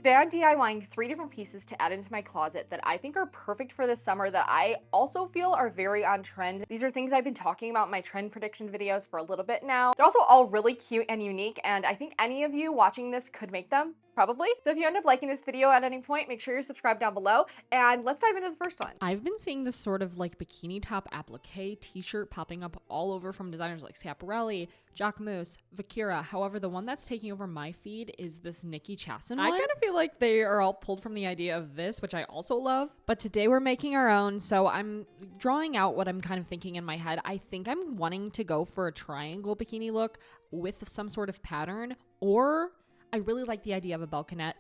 Today I'm DIYing 3 different pieces to add into my closet that I think are perfect for this summer that I also feel are very on trend. These are things I've been talking about in my trend prediction videos for a little bit now. They're also all really cute and unique, and I think any of you watching this could make them, probably. So if you end up liking this video at any point, make sure you're subscribed down below, and let's dive into the first one. I've been seeing this sort of like bikini top applique t-shirt popping up all over from designers like Schiaparelli, Jacquemus, Vakira. However, the one that's taking over my feed is this Nikki Chasson one. I kind of feel like they are all pulled from the idea of this, which I also love. But today we're making our own, so I'm drawing out what I'm kind of thinking in my head. I think I'm wanting to go for a triangle bikini look with some sort of pattern, or I really like the idea of a balconette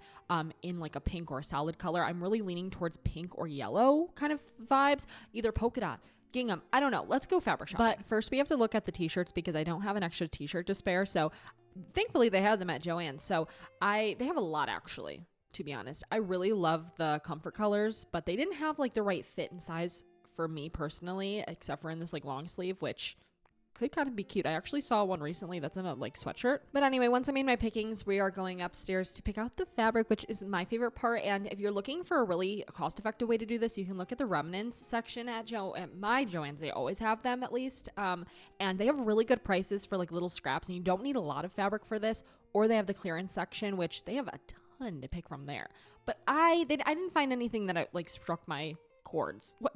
in like a pink or a solid color. I'm really leaning towards pink or yellow kind of vibes, either polka dot, gingham. I don't know. Let's go fabric shopping. But first we have to look at the t-shirts because I don't have an extra t-shirt to spare. So thankfully they had them at Joann's. So they have a lot actually, to be honest. I really love the comfort colors, but they didn't have like the right fit and size for me personally, except for in this like long sleeve, which could kind of be cute. I actually saw one recently that's in a like sweatshirt. But anyway, once I made my pickings, we are going upstairs to pick out the fabric, which is my favorite part. And if you're looking for a really cost-effective way to do this, you can look at the remnants section at my Joann's. They always have them at least. And they have really good prices for like little scraps, and you don't need a lot of fabric for this. Or they have the clearance section, which they have a ton to pick from there. But I didn't find anything that like struck my chords. What?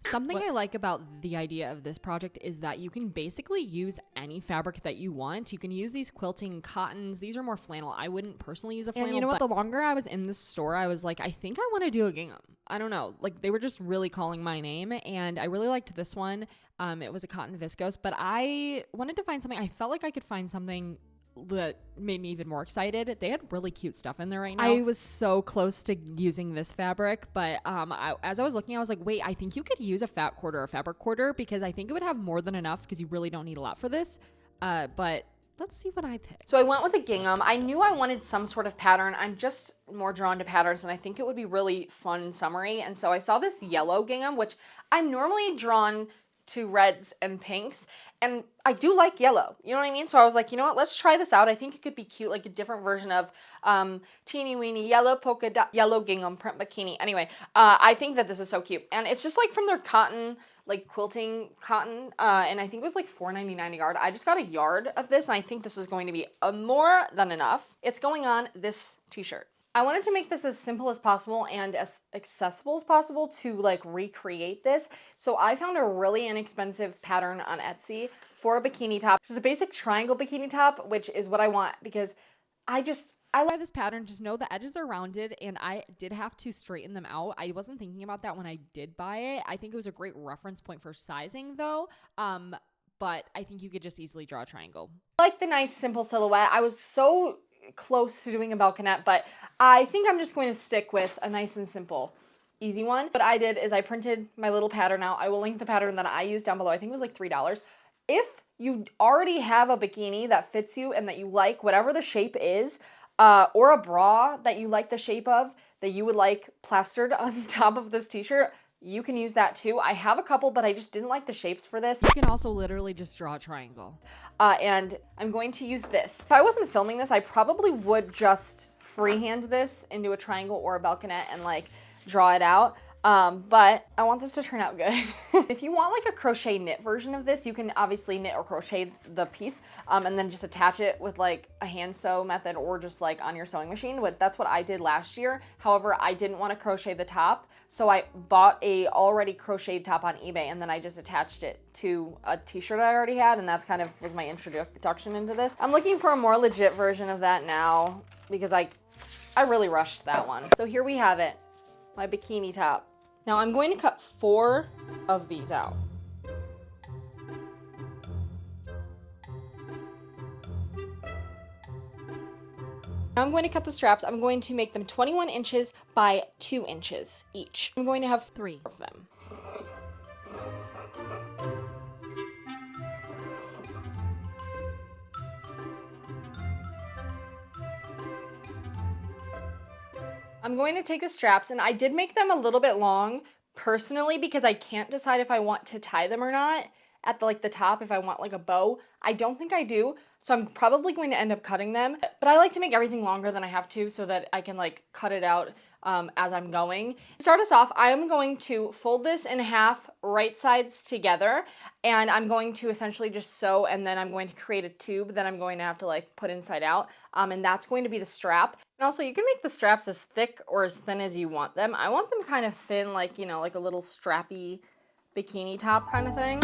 Something I like about the idea of this project is that you can basically use any fabric that you want. You can use these quilting cottons. These are more flannel. I wouldn't personally use a flannel. And you know what? The longer I was in this store, I was like, I think I want to do a gingham. I don't know. Like they were just really calling my name, and I really liked this one. It was a cotton viscose, but I wanted to find something. I felt like I could find something that made me even more excited. They had really cute stuff in there right now. I was so close to using this fabric, but as I was looking, I was like, wait, I think you could use a fat quarter or fabric quarter because I think it would have more than enough because you really don't need a lot for this. But let's see what I picked. So I went with a gingham. I knew I wanted some sort of pattern. I'm just more drawn to patterns, and I think it would be really fun and summery. And so I saw this yellow gingham, which I'm normally drawn to reds and pinks, and I do like yellow, you know what I mean? So I was like, you know what, let's try this out. I think it could be cute, like a different version of teeny weeny yellow polka dot yellow gingham print bikini. Anyway, I think that this is so cute, and it's just like from their cotton, like quilting cotton, and I think it was like $4.99 a yard. I just got a yard of this, and I think this is going to be more than enough. It's going on this t-shirt. I wanted to make this as simple as possible and as accessible as possible to like recreate this. So I found a really inexpensive pattern on Etsy for a bikini top. Just a basic triangle bikini top, which is what I want because I like this pattern. Just know the edges are rounded, and I did have to straighten them out. I wasn't thinking about that when I did buy it. I think it was a great reference point for sizing though. But I think you could just easily draw a triangle. I like the nice simple silhouette. I was so close to doing a balconette, but I think I'm just going to stick with a nice and simple, easy one. What I did is I printed my little pattern out. I will link the pattern that I used down below. I think it was like $3. If you already have a bikini that fits you and that you like, whatever the shape is, or a bra that you like the shape of, that you would like plastered on top of this t-shirt, you can use that too. I have a couple, but I just didn't like the shapes for this. You can also literally just draw a triangle. And I'm going to use this. If I wasn't filming this, I probably would just freehand this into a triangle or a balconette and like draw it out. But I want this to turn out good. If you want like a crochet knit version of this, you can obviously knit or crochet the piece and then just attach it with like a hand sew method or just like on your sewing machine. That's what I did last year. However, I didn't want to crochet the top, so I bought a already crocheted top on eBay, and then I just attached it to a t-shirt I already had, and that's kind of was my introduction into this. I'm looking for a more legit version of that now because I really rushed that one. So here we have it, my bikini top. Now I'm going to cut 4 of these out. Now I'm going to cut the straps. I'm going to make them 21 inches by 2 inches each. I'm going to have 3 of them. I'm going to take the straps, and I did make them a little bit long personally because I can't decide if I want to tie them or not. at the top if I want like a bow. I don't think I do, so I'm probably going to end up cutting them. But I like to make everything longer than I have to so that I can like cut it out as I'm going. To start us off, I am going to fold this in half, right sides together, and I'm going to essentially just sew, and then I'm going to create a tube that I'm going to have to like put inside out, and that's going to be the strap. And also, you can make the straps as thick or as thin as you want them. I want them kind of thin, like, you know, like a little strappy bikini top kind of thing.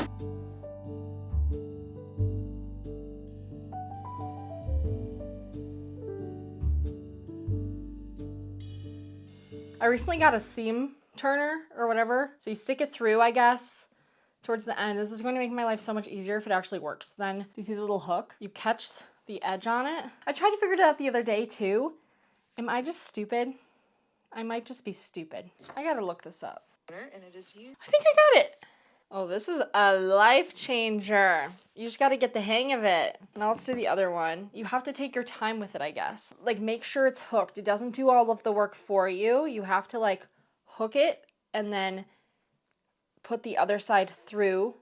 I recently got a seam turner or whatever, so you stick it through, I guess, towards the end. This is going to make my life so much easier if it actually works. Then, do you see the little hook? You catch the edge on it. I tried to figure it out the other day too. Am I just stupid? I might just be stupid. I gotta look this up. And it is you. I think I got it. Oh, this is a life changer. You just got to get the hang of it. Now let's do the other one. You have to take your time with it, I guess. Like, make sure it's hooked. It doesn't do all of the work for you. You have to, like, hook it and then put the other side through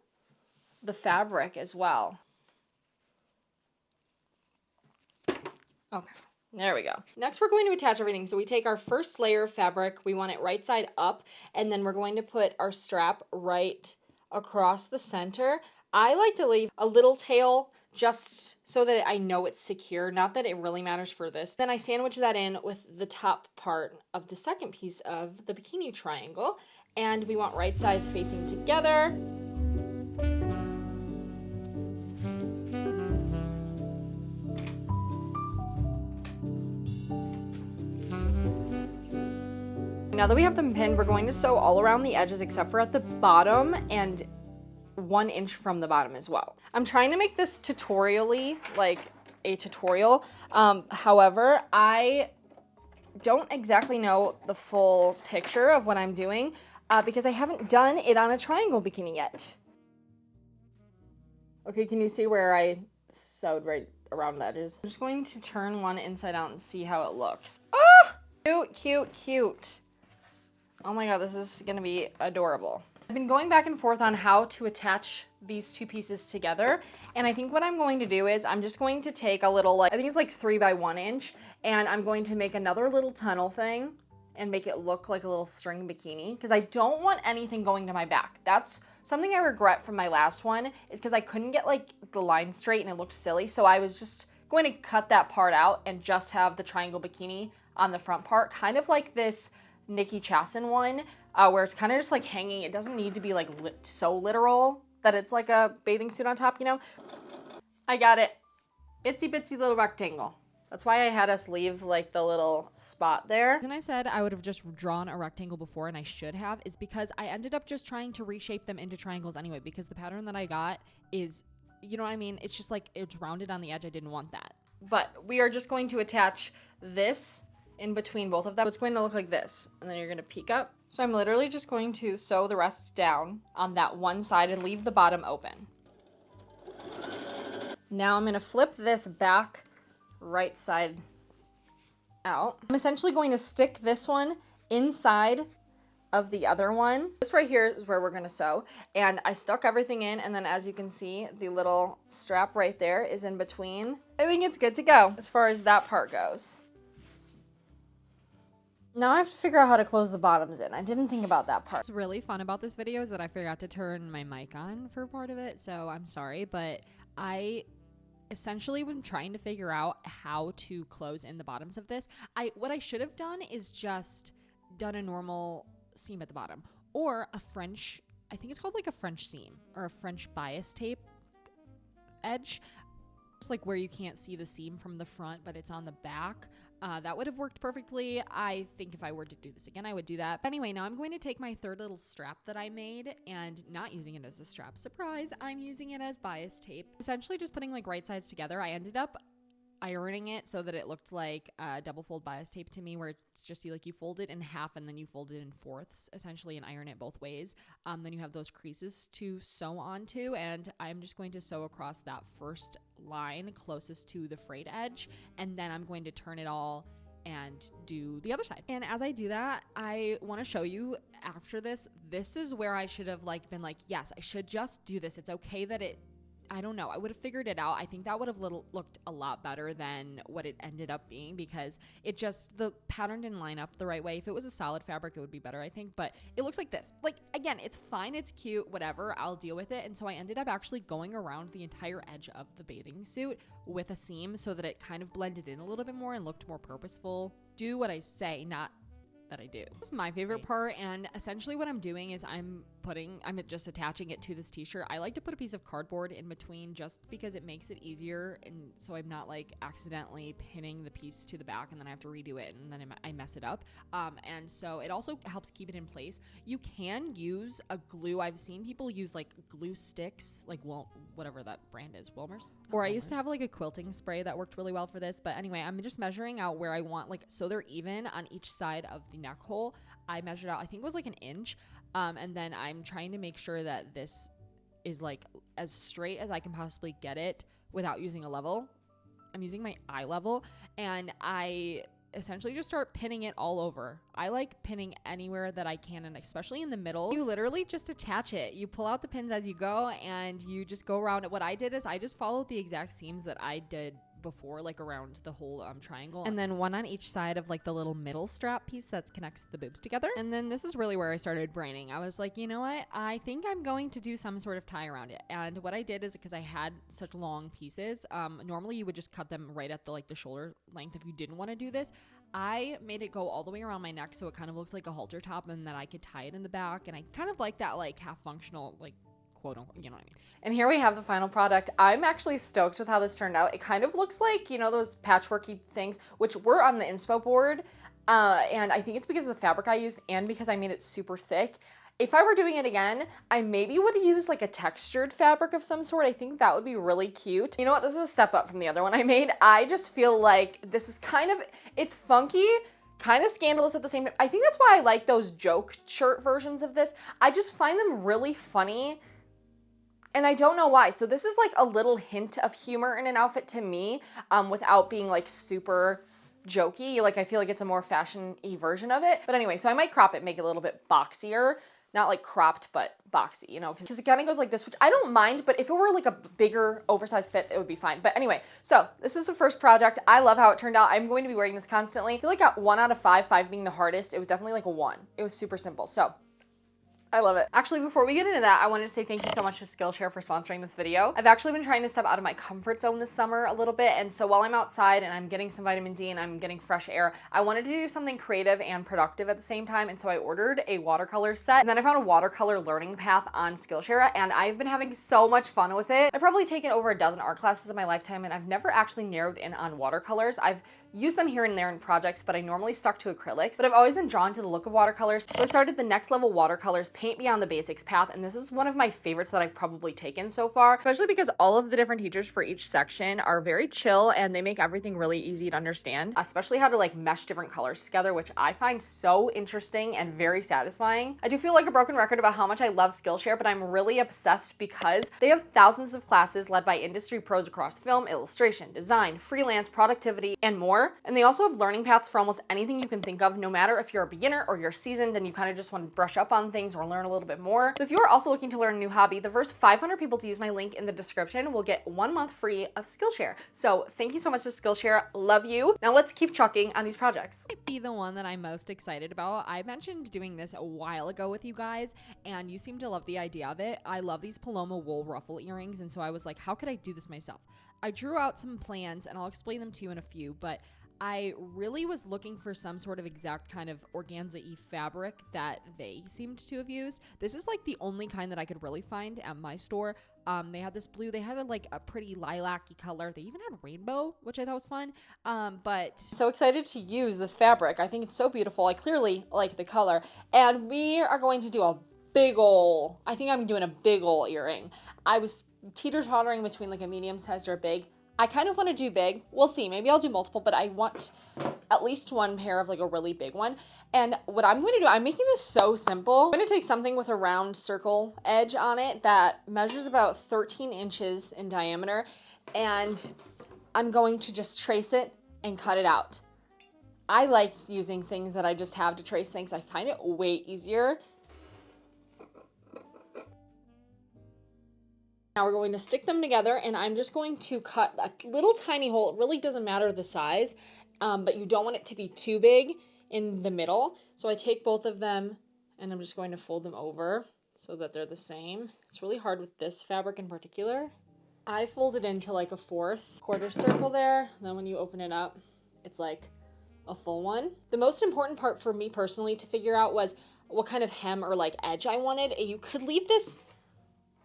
the fabric as well. Okay. There we go. Next, we're going to attach everything. So we take our first layer of fabric. We want it right side up. And then we're going to put our strap right across the center. I like to leave a little tail just so that I know it's secure. Not that it really matters for this. Then I sandwich that in with the top part of the second piece of the bikini triangle. And we want right sides facing together. Now that we have them pinned, we're going to sew all around the edges except for at the bottom and 1 inch from the bottom as well. I'm trying to make this tutorially, like a tutorial. However, I don't exactly know the full picture of what I'm doing because I haven't done it on a triangle bikini yet. Okay, can you see where I sewed right around the edges? I'm just going to turn one inside out and see how it looks. Ah! Cute, cute, cute. Oh my god, this is gonna be adorable. I've been going back and forth on how to attach these two pieces together, and I think what I'm going to do is I'm just going to take a little, like, I think it's like 3 by 1 inch, and I'm going to make another little tunnel thing and make it look like a little string bikini, because I don't want anything going to my back. That's something I regret from my last one, is because I couldn't get like the line straight and it looked silly, so I was just going to cut that part out and just have the triangle bikini on the front part, kind of like this Nikki Chasson one, where it's kind of just like hanging. It doesn't need to be like so literal that it's like a bathing suit on top, you know? I got it. Itsy bitsy little rectangle. That's why I had us leave like the little spot there. And I said I would have just drawn a rectangle before, and I should have, is because I ended up just trying to reshape them into triangles anyway, because the pattern that I got is, you know what I mean? It's just like, it's rounded on the edge. I didn't want that. But we are just going to attach this in between both of them. It's going to look like this, and then you're going to peek up. So I'm literally just going to sew the rest down on that one side and leave the bottom open. Now I'm going to flip this back right side out. I'm essentially going to stick this one inside of the other one. This right here is where we're going to sew, and I stuck everything in, and then as you can see, the little strap right there is in between. I think it's good to go as far as that part goes. Now I have to figure out how to close the bottoms in. I didn't think about that part. What's really fun about this video is that I forgot to turn my mic on for part of it, so I'm sorry, but I essentially been trying to figure out how to close in the bottoms of this. What I should have done is just done a normal seam at the bottom, or a French, I think it's called like a French seam, or a French bias tape edge. It's like where you can't see the seam from the front, but it's on the back. That would have worked perfectly. I think if I were to do this again, I would do that. But anyway, now I'm going to take my third little strap that I made, and not using it as a strap, surprise, I'm using it as bias tape. Essentially just putting like right sides together. I ended up ironing it so that it looked like double fold bias tape to me, where it's just you fold it in half and then you fold it in fourths essentially and iron it both ways. Then you have those creases to sew onto, and I'm just going to sew across that first line closest to the frayed edge, and then I'm going to turn it all and do the other side. And as I do that, I want to show you after this is where I should have like been like, yes, I should just do this. It's okay that I don't know. I would have figured it out. I think that would have looked a lot better than what it ended up being, because the pattern didn't line up the right way. If it was a solid fabric, it would be better, I think. But it looks like this. Like, again, it's fine. It's cute, whatever. I'll deal with it. And so I ended up actually going around the entire edge of the bathing suit with a seam so that it kind of blended in a little bit more and looked more purposeful. Do what I say, not that I do. This is my favorite part, and essentially what I'm doing is I'm just attaching it to this t-shirt. I like to put a piece of cardboard in between just because it makes it easier, and so I'm not like accidentally pinning the piece to the back and then I have to redo it and then I mess it up. And so it also helps keep it in place. You can use a glue. I've seen people use like glue sticks, like whatever that brand is, Wilmer's. Or I used to have like a quilting spray that worked really well for this. But anyway, I'm just measuring out where I want, like, so they're even on each side of the neck hole. I measured out, I think it was like an inch. And then I'm trying to make sure that this is like as straight as I can possibly get it without using a level. I'm using my eye level, and I essentially just start pinning it all over. I like pinning anywhere that I can, and especially in the middle. You literally just attach it. You pull out the pins as you go, and you just go around it. What I did is I just followed the exact seams that I did before, like around the whole triangle, and then one on each side of like the little middle strap piece that connects the boobs together. And then this is really where I started braining. I was like, you know what, I think I'm going to do some sort of tie around it. And what I did is, because I had such long pieces, normally you would just cut them right at the shoulder length if you didn't want to do this. I made it go all the way around my neck so it kind of looks like a halter top, and that I could tie it in the back, and I kind of like that like half functional, like, quote unquote, you know what I mean. And here we have the final product. I'm actually stoked with how this turned out. It kind of looks like, you know, those patchworky things, which were on the inspo board. And I think it's because of the fabric I used and because I made it super thick. If I were doing it again, I maybe would use like a textured fabric of some sort. I think that would be really cute. You know what? This is a step up from the other one I made. I just feel like this is it's funky, kind of scandalous at the same time. I think that's why I like those joke shirt versions of this. I just find them really funny, and I don't know why. So this is like a little hint of humor in an outfit to me, without being like super jokey. Like, I feel like it's a more fashion-y version of it. But anyway, so I might crop it, make it a little bit boxier. Not like cropped, but boxy, you know, because it kind of goes like this, which I don't mind, but if it were like a bigger oversized fit, it would be fine. But anyway, so this is the first project. I love how it turned out. I'm going to be wearing this constantly. I feel like a 1 out of 5, 5 being the hardest. It was definitely like a 1. It was super simple. So I love it. Actually, before we get into that, I wanted to say thank you so much to Skillshare for sponsoring this video. I've actually been trying to step out of my comfort zone this summer a little bit, and so while I'm outside and I'm getting some vitamin D and I'm getting fresh air, I wanted to do something creative and productive at the same time, and so I ordered a watercolor set, and then I found a watercolor learning path on Skillshare, and I've been having so much fun with it. I've probably taken over a dozen art classes in my lifetime, and I've never actually narrowed in on watercolors. I've used them here and there in projects, but I normally stuck to acrylics. But I've always been drawn to the look of watercolors, so I started the Next Level Watercolors Paint Beyond the Basics path, and this is one of my favorites that I've probably taken so far, especially because all of the different teachers for each section are very chill and they make everything really easy to understand, especially how to like mesh different colors together, which I find so interesting and very satisfying. I do feel like a broken record about how much I love Skillshare, but I'm really obsessed because they have thousands of classes led by industry pros across film, illustration, design, freelance, productivity, and more. And they also have learning paths for almost anything you can think of, no matter if you're a beginner or you're seasoned and you kind of just want to brush up on things or learn a little bit more. So if you are also looking to learn a new hobby, the first 500 people to use my link in the description will get 1 month free of Skillshare. So thank you so much to Skillshare. Love you. Now let's keep chucking on these projects. Be the one that I'm most excited about. I mentioned doing this a while ago with you guys, and you seem to love the idea of it. I love these paloma wool ruffle earrings, and so I was like, how could I do this myself? I drew out some plans, and I'll explain them to you in a few, but I really was looking for some sort of exact kind of organza-y fabric that they seemed to have used. This is like the only kind that I could really find at my store. They had this blue, they had a pretty lilac-y color. They even had rainbow, which I thought was fun. But so excited to use this fabric. I think it's so beautiful. I clearly like the color. And we are going to do a I think I'm doing a big ol' earring. I was teeter-tottering between like a medium sized or a big. I kind of want to do big. We'll see. Maybe I'll do multiple, but I want at least one pair of like a really big one. And what I'm going to do, I'm making this so simple. I'm going to take something with a round circle edge on it that measures about 13 inches in diameter, and I'm going to just trace it and cut it out. I like using things that I just have to trace things. I find it way easier. Now we're going to stick them together, and I'm just going to cut a little tiny hole. It really doesn't matter the size, but you don't want it to be too big in the middle. So I take both of them and I'm just going to fold them over so that they're the same. It's really hard with this fabric in particular. I fold it into like a 4th quarter circle there. And then when you open it up, it's like a full one. The most important part for me personally to figure out was what kind of hem or like edge I wanted. You could leave this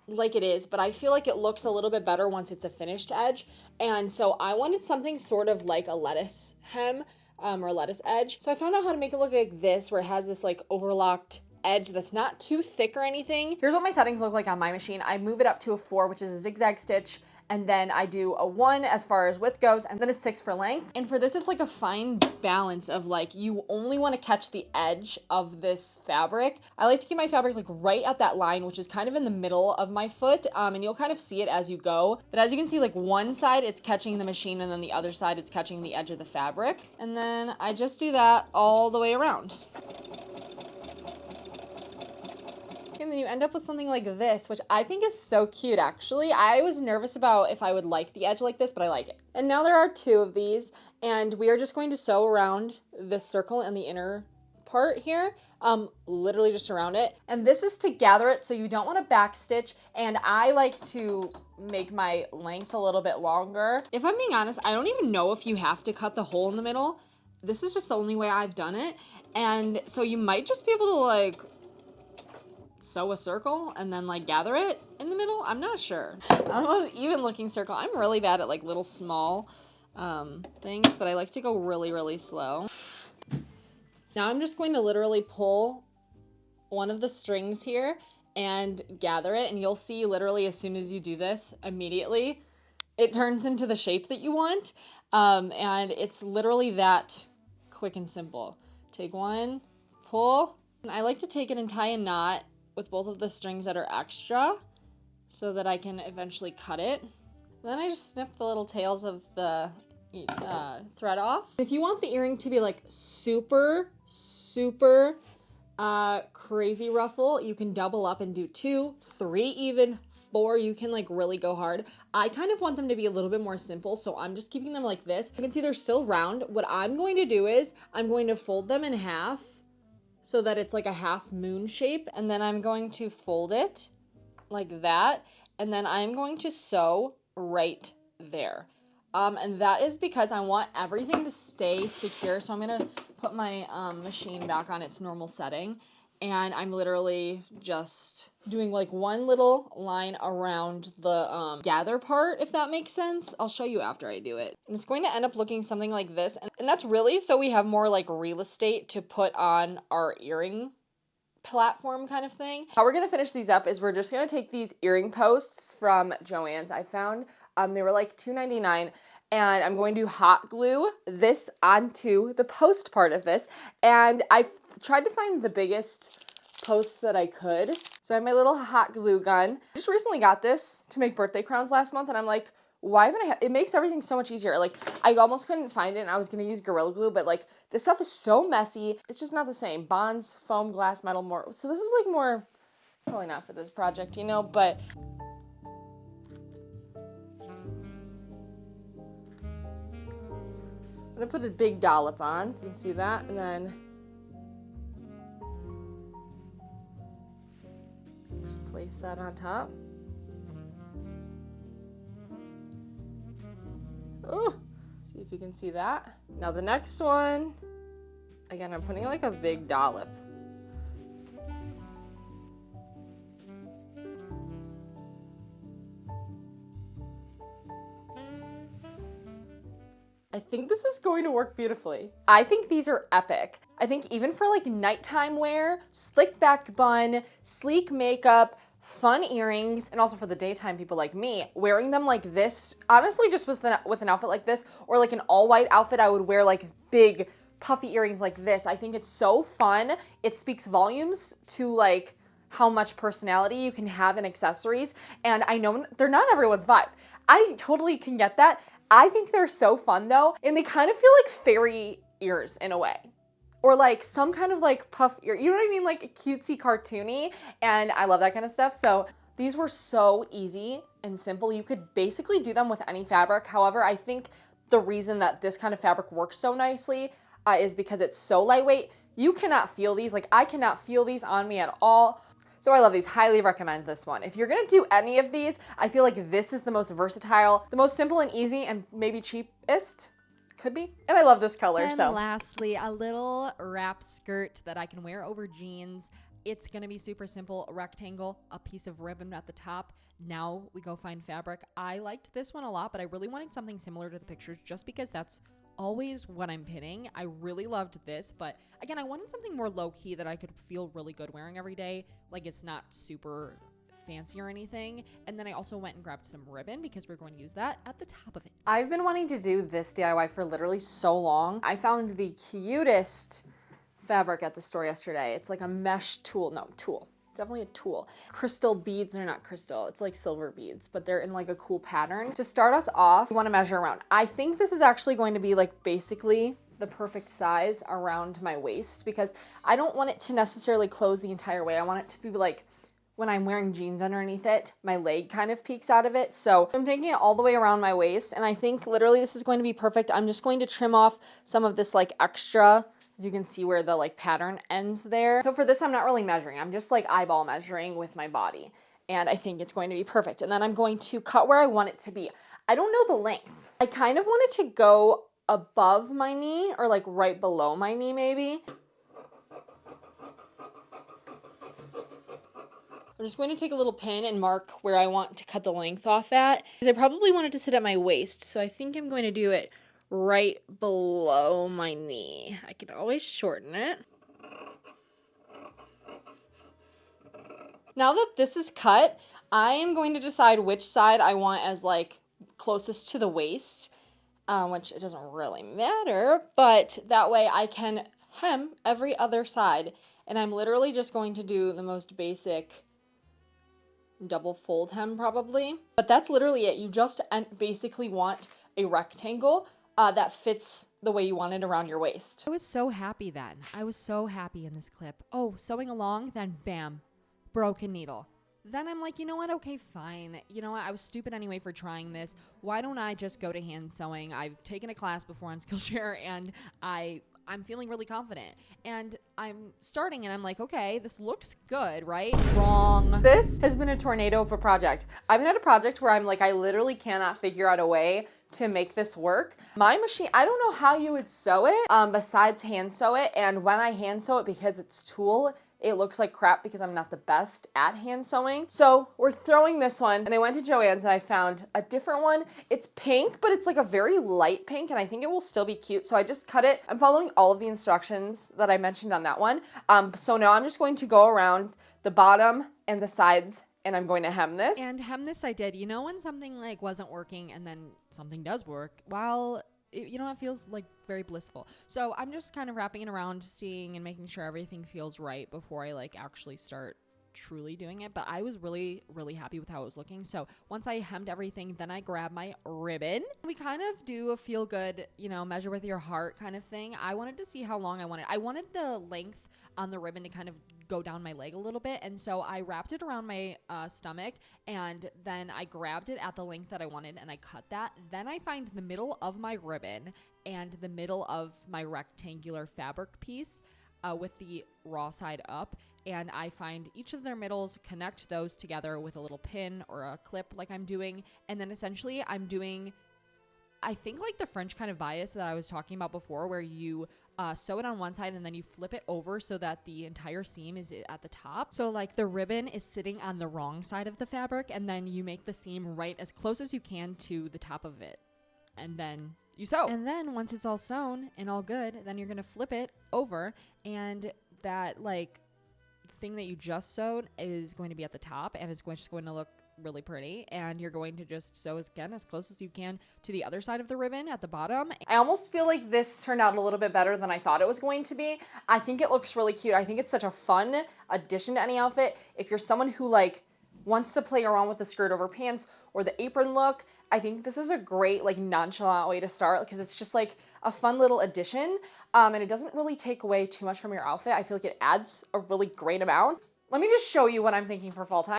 like it is, but I feel like it looks a little bit better once it's a finished edge. And so I wanted something sort of like a lettuce hem or lettuce edge. So I found out how to make it look like this, where it has this like overlocked edge that's not too thick or anything. Here's what my settings look like on my machine. I move it up to a 4, which is a zigzag stitch, and then I do a 1 as far as width goes, and then a 6 for length. And for this, it's like a fine balance of like, you only want to catch the edge of this fabric. I like to keep my fabric like right at that line, which is kind of in the middle of my foot, and you'll kind of see it as you go. But as you can see, like one side, it's catching the machine, and then the other side, it's catching the edge of the fabric. And then I just do that all the way around. And then you end up with something like this, which I think is so cute, actually. I was nervous about if I would like the edge like this, but I like it. And now there are 2 of these, and we are just going to sew around this circle and the inner part here, literally just around it. And this is to gather it, so you don't want to back stitch, and I like to make my length a little bit longer. If I'm being honest, I don't even know if you have to cut the hole in the middle. This is just the only way I've done it, and so you might just be able to like sew a circle and then like gather it in the middle. I'm not sure. I don't know, even looking circle. I'm really bad at like little small things, but I like to go really, really slow. Now I'm just going to literally pull one of the strings here and gather it, and you'll see literally as soon as you do this, immediately it turns into the shape that you want, and it's literally that quick and simple. Take one, pull, and I like to take it and tie a knot with both of the strings that are extra so that I can eventually cut it. Then I just snip the little tails of the thread off. If you want the earring to be like super crazy ruffle, you can double up and do 2, 3, even 4. You can like really go hard. I kind of want them to be a little bit more simple, so I'm just keeping them like this. You can see they're still round. What I'm going to do is I'm going to fold them in half so that it's like a half moon shape, and then I'm going to fold it like that, and then I'm going to sew right there. And that is because I want everything to stay secure, so I'm gonna put my machine back on its normal setting, and I'm literally just doing like one little line around the gather part, if that makes sense. I'll show you after I do it. And it's going to end up looking something like this, and that's really so we have more like real estate to put on our earring platform kind of thing. How we're gonna finish these up is we're just gonna take these earring posts from Joann's. I found they were like $2.99, and I'm going to hot glue this onto the post part of this, and I've tried to find the biggest post that I could. So I have my little hot glue gun. I just recently got this to make birthday crowns last month, and I'm like, why haven't I it makes everything so much easier. Like, I almost couldn't find it, and I was gonna use Gorilla Glue, but like, this stuff is so messy. It's just not the same. Bonds, foam, glass, metal, more. So this is like more, probably not for this project, you know, but I'm gonna put a big dollop on. You can see that, and then just place that on top. Oh, see if you can see that. Now the next one, again, I'm putting like a big dollop. I think this is going to work beautifully. I think these are epic. I think even for like nighttime wear, slick back bun, sleek makeup, fun earrings, and also for the daytime people like me, wearing them like this, honestly just with an outfit like this, or like an all white outfit, I would wear like big puffy earrings like this. I think it's so fun. It speaks volumes to like how much personality you can have in accessories, and I know they're not everyone's vibe. I totally can get that. I think they're so fun though, and they kind of feel like fairy ears in a way. Or like some kind of like puff ear, you know what I mean? Like cutesy cartoony, and I love that kind of stuff. So these were so easy and simple. You could basically do them with any fabric. However, I think the reason that this kind of fabric works so nicely is because it's so lightweight. You cannot feel these, like I cannot feel these on me at all. So I love these, highly recommend this one. If you're gonna do any of these, I feel like this is the most versatile, the most simple and easy, and maybe cheapest. Could be. And I love this color. And so lastly, a little wrap skirt that I can wear over jeans. It's gonna be super simple, a rectangle, a piece of ribbon at the top. Now we go find fabric. I liked this one a lot, but I really wanted something similar to the pictures just because that's always what I'm pinning. I really loved this, but again, I wanted something more low-key that I could feel really good wearing every day. Like it's not super fancy or anything. And then I also went and grabbed some ribbon because we're going to use that at the top of it. I've been wanting to do this DIY for literally so long. I found the cutest fabric at the store yesterday. It's like a mesh tulle. No, tulle. It's definitely a tulle. Crystal beads. They're not crystal. It's like silver beads, but they're in like a cool pattern. To start us off, you want to measure around. I think this is actually going to be like basically the perfect size around my waist because I don't want it to necessarily close the entire way. I want it to be like when I'm wearing jeans underneath it, my leg kind of peeks out of it. So I'm taking it all the way around my waist, and I think literally this is going to be perfect. I'm just going to trim off some of this like extra. You can see where the like pattern ends there. So for this, I'm not really measuring. I'm just like eyeball measuring with my body. And I think it's going to be perfect. And then I'm going to cut where I want it to be. I don't know the length. I kind of want it to go above my knee or like right below my knee maybe. I'm just going to take a little pin and mark where I want to cut the length off at. Because I probably want it to sit at my waist. So I think I'm going to do it right below my knee. I could always shorten it. Now that this is cut, I am going to decide which side I want as like closest to the waist, which it doesn't really matter, but that way I can hem every other side. And I'm literally just going to do the most basic double fold hem probably. But that's literally it. You just basically want a rectangle that fits the way you want it around your waist. I was so happy then. I was so happy in this clip. Oh, sewing along, then bam, broken needle. Then I'm like, you know what? Okay, fine. You know what? I was stupid anyway for trying this. Why don't I just go to hand sewing? I've taken a class before on Skillshare and I'm feeling really confident. And I'm starting and I'm like, okay, this looks good, right? Wrong. This has been a tornado of a project. I've had a project where I'm like, I literally cannot figure out a way to make this work. My machine, I don't know how you would sew it besides hand sew it. And when I hand sew it, because it's tulle, it looks like crap because I'm not the best at hand sewing. So we're throwing this one, and I went to Joann's and I found a different one. It's pink, but it's like a very light pink, and I think it will still be cute. So I just cut it. I'm following all of the instructions that I mentioned on that one. So now I'm just going to go around the bottom and the sides, and I'm going to hem this. And hem this I did. You know when something like wasn't working and then something does work? Well, you know, it feels like very blissful. So I'm just kind of wrapping it around, seeing and making sure everything feels right before I like actually start truly doing it. But I was really, really happy with how it was looking. So once I hemmed everything, then I grabbed my ribbon. We kind of do a feel good, you know, measure with your heart kind of thing. I wanted to see how long I wanted. I wanted the length on the ribbon to kind of go down my leg a little bit, and so I wrapped it around my stomach, and then I grabbed it at the length that I wanted and I cut that. Then I find the middle of my ribbon and the middle of my rectangular fabric piece with the raw side up, and I find each of their middles, connect those together with a little pin or a clip like I'm doing, and then essentially I'm doing, I think, like the French kind of bias that I was talking about before, where you sew it on one side and then you flip it over so that the entire seam is at the top. So like the ribbon is sitting on the wrong side of the fabric, and then you make the seam right as close as you can to the top of it. And then you sew. And then once it's all sewn and all good, then you're going to flip it over, and that like thing that you just sewed is going to be at the top, and it's just going to look really pretty, and you're going to just sew again as close as you can to the other side of the ribbon at the bottom. I almost feel like this turned out a little bit better than I thought it was going to be. I think it looks really cute. I think it's such a fun addition to any outfit. If you're someone who like wants to play around with the skirt over pants or the apron look, I think this is a great like nonchalant way to start because it's just like a fun little addition, and it doesn't really take away too much from your outfit. I feel like it adds a really great amount. Let me just show you what I'm thinking for fall time.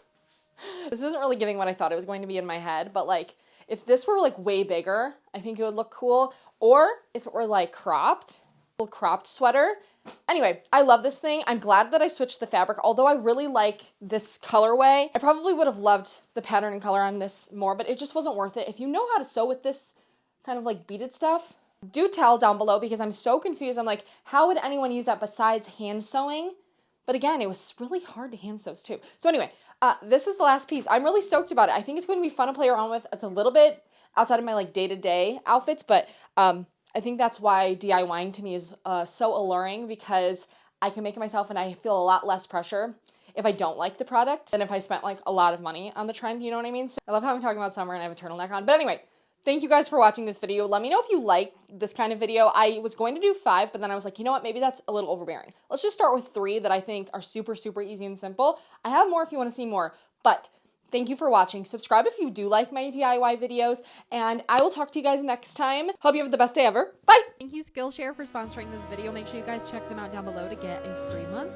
This isn't really giving what I thought it was going to be in my head, but like if this were like way bigger, I think it would look cool. Or if it were like cropped sweater. Anyway, I love this thing. I'm glad that I switched the fabric, although I really like this colorway. I probably would have loved the pattern and color on this more, but it just wasn't worth it. If you know how to sew with this kind of like beaded stuff, do tell down below because I'm so confused. I'm like, how would anyone use that besides hand sewing? But again, it was really hard to hand sew too. So anyway, this is the last piece. I'm really stoked about it. I think it's going to be fun to play around with. It's a little bit outside of my like day-to-day outfits, but I think that's why DIYing to me is so alluring because I can make it myself and I feel a lot less pressure if I don't like the product than if I spent like a lot of money on the trend, you know what I mean? So I love how I'm talking about summer and I have a turtleneck on. But anyway, thank you guys for watching this video. Let me know if you like this kind of video. I was going to do 5, but then I was like, you know what? Maybe that's a little overbearing. Let's just start with 3 that I think are super, super easy and simple. I have more if you want to see more, but thank you for watching. Subscribe if you do like my DIY videos, and I will talk to you guys next time. Hope you have the best day ever. Bye! Thank you, Skillshare, for sponsoring this video. Make sure you guys check them out down below to get a free month